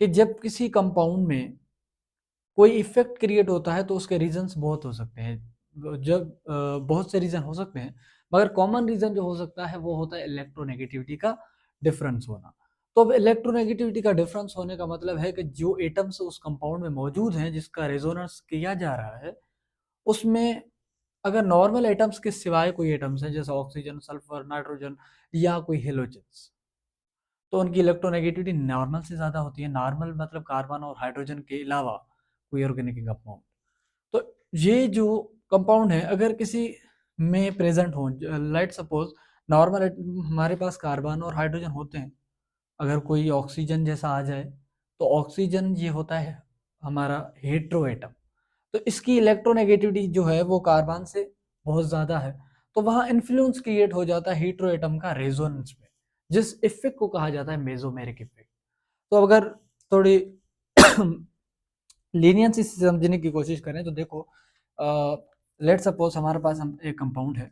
कि जब किसी कंपाउंड में कोई इफेक्ट क्रिएट होता है तो उसके रीजंस बहुत हो सकते हैं। जब बहुत से रीजन हो सकते हैं, मगर कॉमन रीजन जो हो सकता है वो होता है इलेक्ट्रोनेगेटिविटी का डिफरेंस होना। तो अब इलेक्ट्रोनेगेटिविटी का डिफरेंस होने का मतलब है कि जो एटम्स उस कंपाउंड में मौजूद हैं जिसका रेजोनेंस किया जा रहा है, उसमें अगर नॉर्मल एटम्स के सिवाय कोई एटम्स हैं जैसे ऑक्सीजन, सल्फर, नाइट्रोजन या कोई हेलोजेंस, तो उनकी इलेक्ट्रोनेगेटिविटी नॉर्मल से ज़्यादा होती है। नॉर्मल मतलब कार्बन और हाइड्रोजन के अलावा कोई ऑर्गेनिक कंपाउंड। तो ये जो कंपाउंड है अगर किसी में प्रेजेंट हो, लेट सपोज नॉर्मल हमारे पास कार्बन और हाइड्रोजन होते हैं, अगर कोई ऑक्सीजन जैसा आ जाए तो ऑक्सीजन ये होता है हमारा हेट्रो एटम। तो इसकी इलेक्ट्रोनेगेटिविटी जो है वो कार्बन से बहुत ज़्यादा है, तो वहाँ इन्फ्लुएंस क्रिएट हो जाता है हेट्रो एटम का रेजोनेंस में, जिस इफेक्ट को कहा जाता है मेसोमेरिक इफेक्ट। तो अगर थोड़ी लीनियंस से समझने की कोशिश करें तो देखो, लेट सपोज हमारे पास हम एक कंपाउंड है।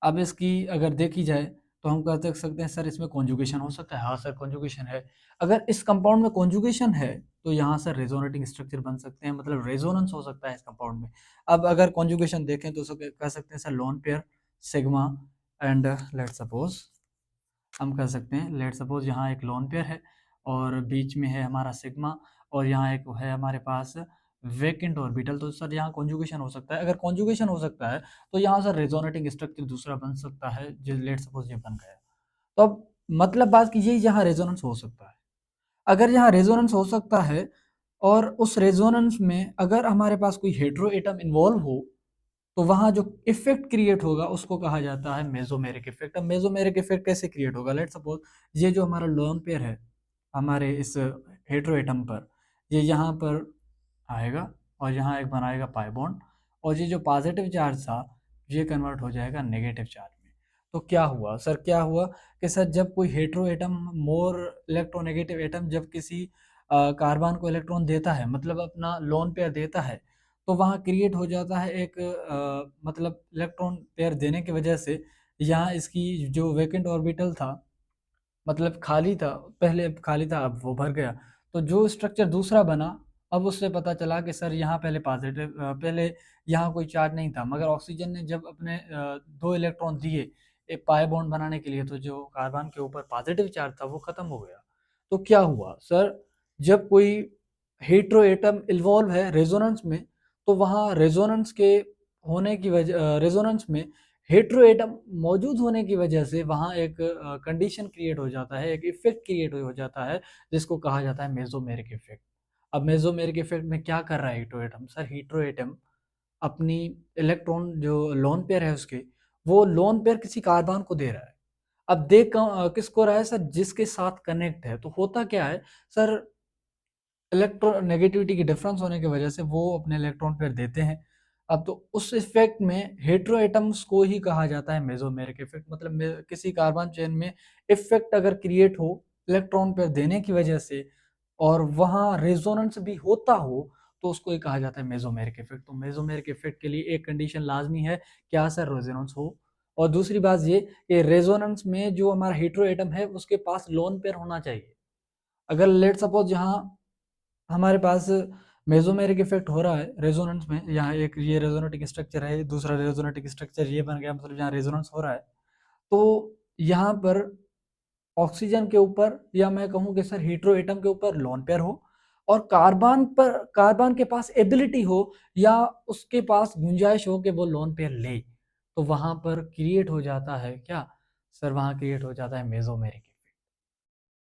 अब इसकी अगर देखी जाए तो हम कह देख सकते हैं सर इसमें कॉन्जुगेशन हो सकता है। हाँ सर कॉन्जुगेशन है। अगर इस कंपाउंड में कॉन्जुगेशन है तो यहाँ सर रेजोनेटिंग स्ट्रक्चर बन सकते हैं, मतलब रेजोनेंस हो सकता है इस कंपाउंड में। अब अगर कॉन्जुगेशन देखें तो सब कह सकते हैं sir lone pair sigma and let suppose हम कह सकते हैं, लेट सपोज यहाँ एक लोन पेयर है और बीच में है हमारा सिग्मा, और यहाँ एक है हमारे पास वेकेंट ऑर्बिटल। तो सर यहाँ कॉन्जुगेशन हो सकता है। अगर कॉन्जुगेशन हो सकता है तो यहाँ सर रेजोनेटिंग स्ट्रक्चर दूसरा बन सकता है, जो लेट सपोज ये बन गया। तो अब मतलब बात की ये यहाँ रेजोनेंस हो सकता है। अगर यहाँ रेजोनेंस हो सकता है और उस रेजोनेंस में अगर हमारे पास कोई हेट्रो एटम इन्वॉल्व हो तो वहाँ जो इफेक्ट क्रिएट होगा उसको कहा जाता है मेसोमेरिक इफेक्ट। अब मेसोमेरिक इफेक्ट कैसे क्रिएट होगा, लेट सपोज ये जो हमारा लोन पेयर है हमारे इस हेट्रो एटम पर, ये यहाँ पर आएगा और यहाँ एक बनाएगा पाई बॉन्ड, और ये जो पॉजिटिव चार्ज था ये कन्वर्ट हो जाएगा नेगेटिव चार्ज में। तो क्या हुआ सर, क्या हुआ कि सर जब कोई hetero atom more electronegative atom जब किसी कार्बन को इलेक्ट्रॉन देता है, मतलब अपना लोन पेयर देता है, तो वहाँ क्रिएट हो जाता है एक मतलब इलेक्ट्रॉन पेयर देने की वजह से यहाँ इसकी जो वैकेंट ऑर्बिटल था, मतलब खाली था, पहले खाली था अब वो भर गया। तो जो स्ट्रक्चर दूसरा बना, अब उससे पता चला कि सर यहाँ पहले पॉजिटिव पहले यहाँ कोई चार्ज नहीं था, मगर ऑक्सीजन ने जब अपने 2 इलेक्ट्रॉन दिए एक पाई बॉन्ड बनाने के लिए, तो जो कार्बन के ऊपर पॉजिटिव चार्ज था वो खत्म हो गया। तो क्या हुआ सर, जब कोई हेट्रो एटम इन्वॉल्व है रेजोनेंस में, तो वहाँ रेजोनेंस के होने की वजह रेजोनेंस में हेट्रो एटम मौजूद होने की वजह से वहाँ एक कंडीशन क्रिएट हो जाता है, एक इफेक्ट क्रिएट हो जाता है जिसको कहा जाता है मेसोमेरिक इफेक्ट। अब मेसोमेरिक इफेक्ट में क्या कर रहा है hetero atom, sir hetero atom अपनी इलेक्ट्रॉन जो लोन पेयर है उसके, वो लोन पेयर किसी कार्बन को दे रहा है। अब दे किसको रहा है सर, जिसके साथ कनेक्ट है। तो होता क्या है सर, इलेक्ट्रोनेगेटिविटी की डिफरेंस होने की वजह से वो अपने इलेक्ट्रॉन पेयर देते हैं। अब तो उस इफेक्ट में हेट्रो एटम्स को ही कहा जाता है मेसोमेरिक इफेक्ट। मतलब किसी कार्बन चेन में इफेक्ट अगर क्रिएट हो इलेक्ट्रॉन पेयर देने की वजह से और वहाँ रेजोनेंस भी होता हो, तो उसको ही कहा जाता है मेसोमेरिक इफेक्ट। तो मेसोमेरिक इफेक्ट के लिए एक कंडीशन लाजमी है, क्या सर, रेजोनेंस हो। और दूसरी बात ये कि रेजोनेंस में जो हमारा हेट्रो एटम है उसके पास लोन पेयर होना चाहिए। अगर लेट सपोज यहाँ हमारे पास मेसोमेरिक इफेक्ट हो रहा है रेजोनेंस में, यहाँ एक ये रेजोनेटिंग स्ट्रक्चर है, दूसरा रेजोनेटिंग स्ट्रक्चर ये बन गया, मतलब यहाँ रेजोनेंस हो रहा है। तो यहाँ पर ऑक्सीजन के ऊपर या मैं कहूँ कि सर हीट्रो एटम के ऊपर लोन पेयर हो, और कार्बन के पास एबिलिटी हो या उसके पास गुंजाइश हो कि वो लोन पेयर ले, तो वहां पर क्रिएट हो जाता है क्या सर, वहां क्रिएट हो जाता है मेसोमेरिक इफेक्ट।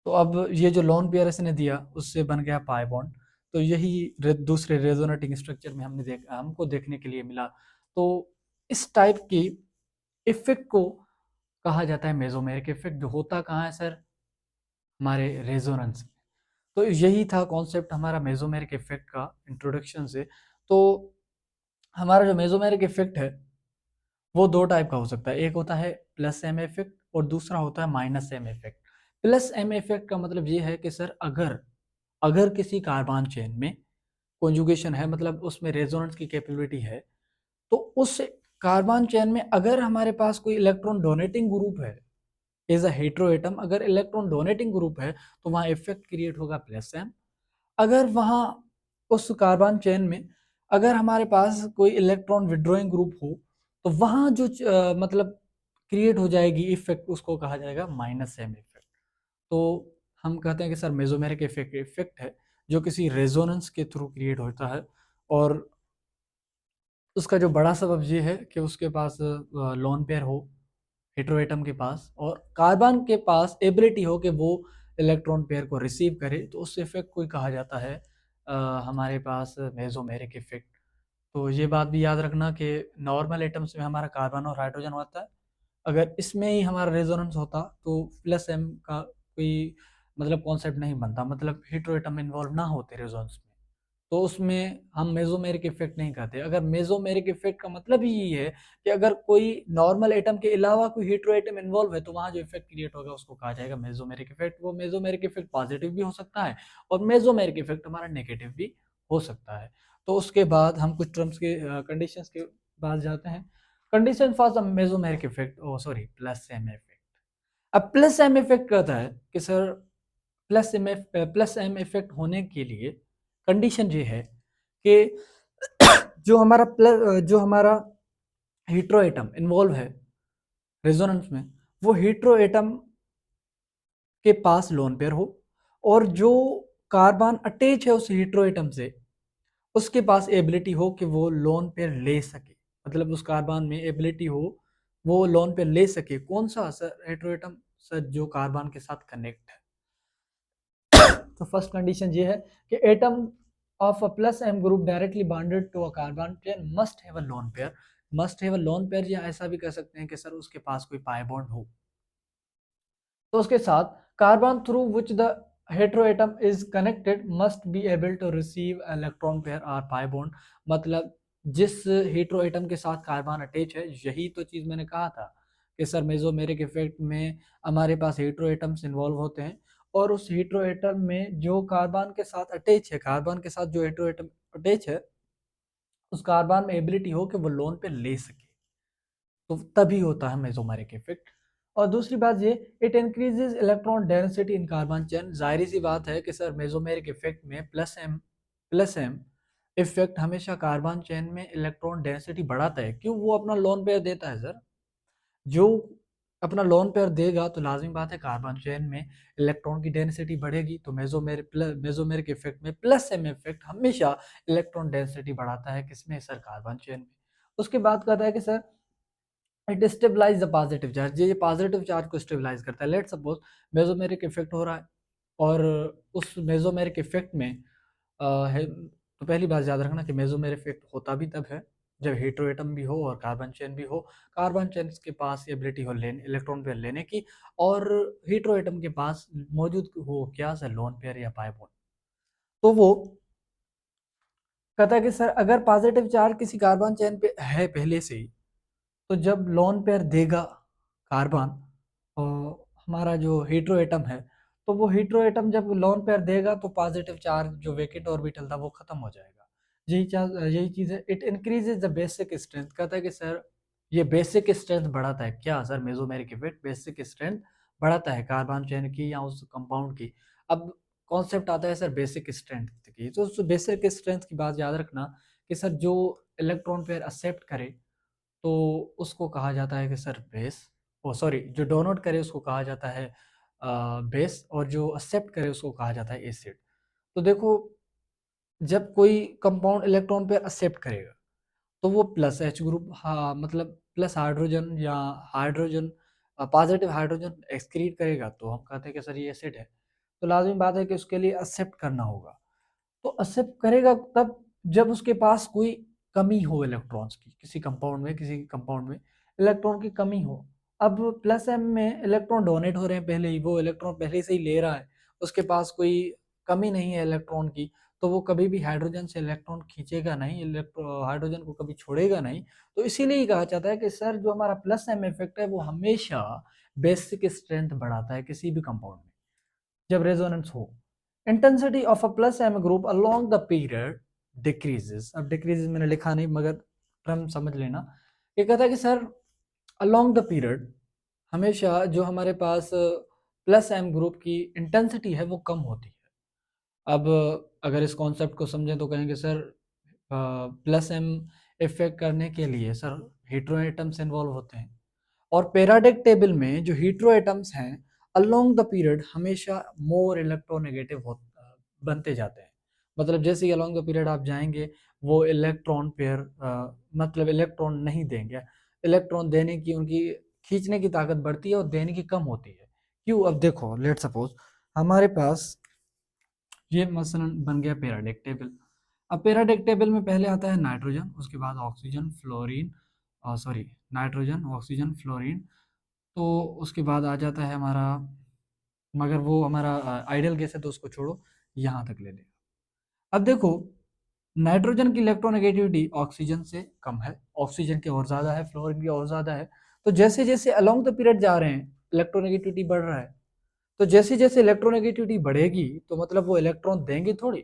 तो अब ये जो लोन पेयर इसने दिया उससे बन गया पाई बॉन्ड। तो यही दूसरे रेजोनेटिंग स्ट्रक्चर में हमको देखने के लिए मिला। तो इस टाइप की इफेक्ट को कहा जाता है मेसोमेरिक इफेक्ट, जो होता कहाँ है सर, हमारे रेजोनेंस में। तो यही था कॉन्सेप्ट हमारा मेसोमेरिक इफेक्ट का इंट्रोडक्शन से। तो हमारा जो मेसोमेरिक इफेक्ट है वो दो टाइप का हो सकता है, एक होता है प्लस एम इफेक्ट और दूसरा होता है minus M effect. Plus M effect का मतलब ये है कि सर अगर अगर किसी कार्बन चेन में कॉन्जुगेशन है, मतलब उसमें रेजोनेंस की कैपेबिलिटी है, तो उस कार्बन चेन में अगर हमारे पास कोई इलेक्ट्रॉन डोनेटिंग ग्रुप है एज अ हेट्रो एटम, अगर इलेक्ट्रॉन डोनेटिंग ग्रुप है तो वहाँ इफेक्ट क्रिएट होगा प्लस एम। अगर वहाँ उस कार्बन चेन में अगर हमारे पास कोई इलेक्ट्रॉन विड्रॉइंग ग्रुप हो, तो वहाँ जो मतलब क्रिएट हो जाएगी इफेक्ट, उसको कहा जाएगा माइनस एम इफेक्ट। तो हम कहते हैं कि सर मेसोमेरिक इफेक्ट इफेक्ट है जो किसी रेजोनेंस के थ्रू क्रिएट होता है, और उसका जो बड़ा सबब ये है कि उसके पास लोन पेयर हो हेटेरोएटम के पास, और कार्बन के पास एबिलिटी हो कि वो इलेक्ट्रॉन पेयर को रिसीव करे, तो उस इफेक्ट को ही कहा जाता है हमारे पास मेसोमेरिक इफेक्ट। तो ये बात भी याद रखना कि नॉर्मल एटम्स में हमारा कार्बन और हाइड्रोजन होता है, अगर इसमें ही हमारा रेजोनेंस होता तो प्लस एम का कोई मतलब कॉन्सेप्ट नहीं बनता, मतलब हेटेरोएटम इन्वॉल्व ना होते रेजोनेंस में, तो उसमें हम मेसोमेरिक इफेक्ट नहीं कहते। अगर मेसोमेरिक इफेक्ट का मतलब ही ये है कि अगर कोई नॉर्मल एटम के अलावा कोई हेटेरोएटम इन्वॉल्व है, तो वहाँ जो इफेक्ट क्रिएट होगा उसको कहा जाएगा मेसोमेरिक इफेक्ट। वो मेसोमेरिक इफेक्ट पॉजिटिव भी हो सकता है और मेसोमेरिक इफेक्ट हमारा नेगेटिव भी हो सकता है। तो उसके बाद हम कुछ टर्म्स के कंडीशंस के पास जाते हैं। Condition for the mesomeric effect, oh sorry plus M effect. अब प्लस एम इफेक्ट कहता है कि सर प्लस एम इफेक्ट होने के लिए कंडीशन ये है कि जो हमारा हीट्रो एटम इन्वॉल्व है रेजोनेंस में, वो हीट्रो एटम के पास लोन पेयर हो, और जो कार्बन अटैच है उस हीट्रो एटम से उसके पास एबिलिटी हो कि वो लोन पेयर ले सके, मतलब उस कार्बन में एबिलिटी हो वो लोन पेयर ले सके। कौन सा सर? हीट्रो एटम सर जो कार्बन के साथ कनेक्ट है। तो फर्स्ट कंडीशन ये है कि atom of a plus M group directly bonded to a carbon chain must have a lone pair. Must have a lone pair, या ऐसा भी कह सकते हैं कि सर उसके पास कोई पाई बॉन्ड हो। तो उसके साथ carbon through which the heteroatom is connected must be able to receive electron pair और पाई बॉन्ड। मतलब जिस हेटेरोएटम के साथ कार्बन अटैच है, यही तो चीज मैंने कहा था कि सर मेसोमेरिक इफेक्ट में हमारे पास हेटेरोएटम्स इन्वॉल्व होते हैं, और उस हेटेरोएटम में जो कार्बन के साथ अटैच है, कार्बन के साथ जो हेटेरोएटम अटैच है, उस कार्बन में एबिलिटी हो कि वो लोन पे ले सके, तो तभी होता है मेसोमेरिक इफेक्ट। और दूसरी बात ये, it increases electron density in carbon chain. जाहिर सी बात है कि सर मेसोमेरिक इफेक्ट में प्लस एम इफेक्ट हमेशा कार्बन चेन में इलेक्ट्रॉन डेंसिटी बढ़ाता है। क्यों? वो अपना लोन पेयर देता है सर, जो अपना लोन पेयर देगा तो लाजमी बात है कार्बन चेन में इलेक्ट्रॉन की डेंसिटी बढ़ेगी। तो मेसोमेरिक इफेक्ट में प्लस एम इफेक्ट हमेशा इलेक्ट्रॉन डेंसिटी बढ़ाता है, किसमें सर? कार्बन चेन में। उसके बाद कहता है कि sir it stabilize the positive charge, ये पॉजिटिव चार्ज को स्टेबलाइज करता है। लेट सपोज मेसोमेरिक इफेक्ट हो रहा है, और उस मेसोमेरिक इफेक्ट में तो पहली बात याद रखना कि मेसोमेरिक इफेक्ट होता भी तब है जब हेटेरोएटम भी हो और कार्बन चेन भी हो। कार्बन चेन के पास एबिलिटी हो लेने इलेक्ट्रॉन पेयर लेने की, और हेटेरोएटम के पास मौजूद हो क्या सर? लोन पेयर या पाई बॉन्ड। तो वो कहता है कि सर अगर पॉजिटिव चार्ज किसी कार्बन चेन पे है पहले से ही, तो जब लोन पेयर देगा कार्बन और हमारा जो हीट्रो एटम है, तो वो हीट्रो एटम जब लोन पेयर देगा तो पॉजिटिव चार्ज जो वैकेंट ऑर्बिटल था वो खत्म हो जाएगा। यही चीज है, it increases the basic strength. कहता है कि सर ये बेसिक स्ट्रेंथ बढ़ाता है। क्या sir? Mesomeric effect basic strength बढ़ाता है कार्बन चेन की या उस कंपाउंड की। अब कॉन्सेप्ट आता है सर बेसिक स्ट्रेंथ की, तो उस बेसिक स्ट्रेंथ की बात याद रखना कि सर जो इलेक्ट्रॉन पेयर एक्सेप्ट करे तो उसको कहा जाता है कि सर बेस, ओ सॉरी जो डोनेट करे उसको कहा जाता है बेस, और जो एक्सेप्ट करे उसको कहा जाता है एसिड। तो देखो, जब कोई कंपाउंड इलेक्ट्रॉन पेयर एक्सेप्ट करेगा तो वो प्लस एच ग्रुप, हाँ मतलब प्लस हाइड्रोजन या हाइड्रोजन पॉजिटिव हाइड्रोजन एक्सक्रीट करेगा, तो हम कहते हैं कि सर ये एसिड है। तो लाजमी बात है कि उसके लिए एक्सेप्ट करना होगा। तो एक्सेप्ट करेगा तब जब उसके पास कोई कमी हो इलेक्ट्रॉन्स की, किसी कंपाउंड में इलेक्ट्रॉन की कमी हो। अब प्लस एम में इलेक्ट्रॉन डोनेट हो रहे हैं पहले ही, वो इलेक्ट्रॉन पहले से ही ले रहा है, उसके पास कोई कमी नहीं है इलेक्ट्रॉन की, तो वो कभी भी हाइड्रोजन से इलेक्ट्रॉन खींचेगा नहीं, हाइड्रोजन को कभी छोड़ेगा नहीं। तो इसीलिए कहा जाता है कि सर जो हमारा प्लस एम इफेक्ट है वो हमेशा बेसिक स्ट्रेंथ बढ़ाता है किसी भी कंपाउंड में जब रेजोनेंस हो। Intensity of a plus M group along the period decreases. अब डिक्रीजेस मैंने लिखा नहीं मगर टर्म समझ लेना। ये कहता है कि सर अलोंग द पीरियड हमेशा जो हमारे पास प्लस एम ग्रुप की इंटेंसिटी है वो कम होती है। अब अगर इस कॉन्सेप्ट को समझें तो कहेंगे सर प्लस एम इफेक्ट करने के लिए सर हीट्रो एटम्स इन्वॉल्व होते हैं, और पेरियोडिक टेबल में जो हीट्रो एटम्स हैं अलोंग द पीरियड हमेशा मोर इलेक्ट्रोनेगेटिव बनते जाते हैं। मतलब जैसे ही अलोंग द पीरियड आप जाएंगे वो इलेक्ट्रॉन पेयर मतलब इलेक्ट्रॉन नहीं देंगे, इलेक्ट्रॉन देने की उनकी खींचने की ताकत बढ़ती है और देने की कम होती है। क्यों? अब देखो लेट सपोज हमारे पास ये मसलन बन गया पेरियोडिक टेबल। अब पेरियोडिक टेबल में पहले आता है नाइट्रोजन, उसके बाद oxygen fluorine, sorry nitrogen oxygen fluorine, तो उसके बाद आ जाता है हमारा, मगर वो हमारा आइडियल गैस है तो उसको छोड़ो, यहाँ तक ले लेगा। अब देखो नाइट्रोजन की इलेक्ट्रोनेगेटिविटी ऑक्सीजन से कम है, ऑक्सीजन की और ज़्यादा है, फ्लोरीन की और ज़्यादा है। तो जैसे जैसे अलोंग द पीरियड जा रहे हैं इलेक्ट्रोनेगेटिविटी बढ़ रहा है, तो जैसे जैसे इलेक्ट्रोनेगेटिविटी बढ़ेगी तो मतलब वो इलेक्ट्रॉन देंगे थोड़ी,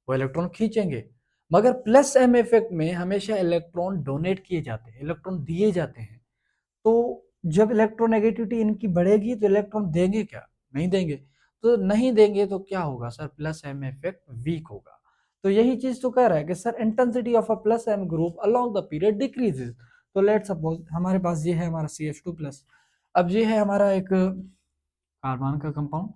वो इलेक्ट्रॉन खींचेंगे। मगर प्लस एम इफेक्ट में हमेशा इलेक्ट्रॉन डोनेट किए जाते हैं, इलेक्ट्रॉन दिए जाते हैं। तो जब इलेक्ट्रोनेगेटिविटी इनकी बढ़ेगी तो इलेक्ट्रॉन देंगे क्या? नहीं देंगे। तो नहीं देंगे तो क्या होगा sir? Plus M effect weak होगा। तो यही चीज तो कह रहा है कि sir intensity of a plus M group along the period decreases. तो लेट सपोज हमारे पास ये है हमारा CH2 प्लस। अब ये है हमारा एक कार्बन का कंपाउंड,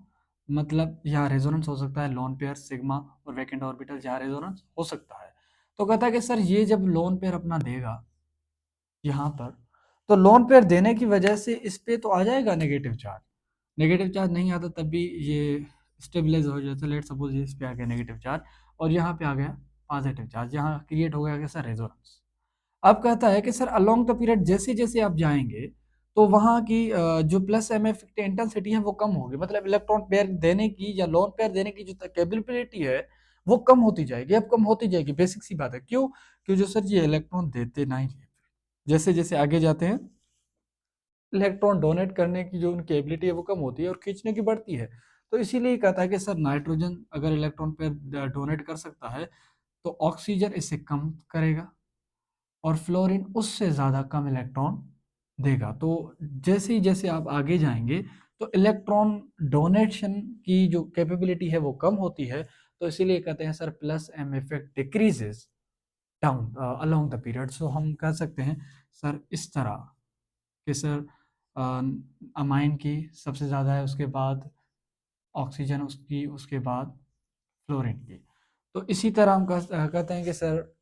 मतलब यहाँ रेजोनेंस हो सकता है लोन पेयर सिग्मा और वैकेंट ऑर्बिटल, यहाँ रेजोनेंस हो सकता है। तो कहता है कि सर ये जब लोन पेयर अपना देगा यहाँ पर, तो लोन पेयर देने की वजह से इस पे तो आ जाएगा नेगेटिव चार्ज। नेगेटिव चार्ज नहीं आता तब भी ये स्टेबलाइज हो जाता है। लेट सपोज इस पे आ गया नेगेटिव चार्ज और यहाँ पे आ गया पॉजिटिव चार्ज, यहाँ क्रिएट हो गया कैसा? रेजोनेंस। अब कहता है कि सर अलोंग द पीरियड जैसे जैसे आप जाएंगे तो वहाँ की जो प्लस एम इफेक्ट इंटेंसिटी है वो कम होगी, मतलब इलेक्ट्रॉन पेयर देने की या लोन पेयर देने की जो कैपेबिलिटी है वो कम होती जाएगी। अब कम होती जाएगी, बेसिक सी बात है। क्यों? क्यों जो सर ये इलेक्ट्रॉन देते नहीं है, जैसे जैसे आगे जाते हैं इलेक्ट्रॉन डोनेट करने की जो उनकी एबिलिटी है वो कम होती है और खींचने की बढ़ती है। तो इसीलिए कहता है कि सर नाइट्रोजन अगर इलेक्ट्रॉन पेयर डोनेट कर सकता है तो ऑक्सीजन इससे कम करेगा और फ्लोरीन उससे ज़्यादा कम इलेक्ट्रॉन देगा। तो जैसे ही जैसे आप आगे जाएंगे तो इलेक्ट्रॉन डोनेशन की जो कैपेबिलिटी है वो कम होती है। तो इसीलिए कहते हैं sir plus M effect decreases down along the period. So हम कह सकते हैं सर इस तरह कि सर अमाइन की सबसे ज़्यादा है, उसके बाद ऑक्सीजन उसकी, उसके बाद फ्लोरीन की। तो इसी तरह हम कहते हैं कि सर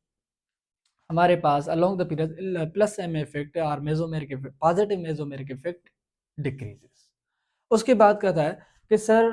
हमारे पास along the period plus M effect और mesomeric effect, positive mesomeric effect decreases. उसके बाद कहता है कि सर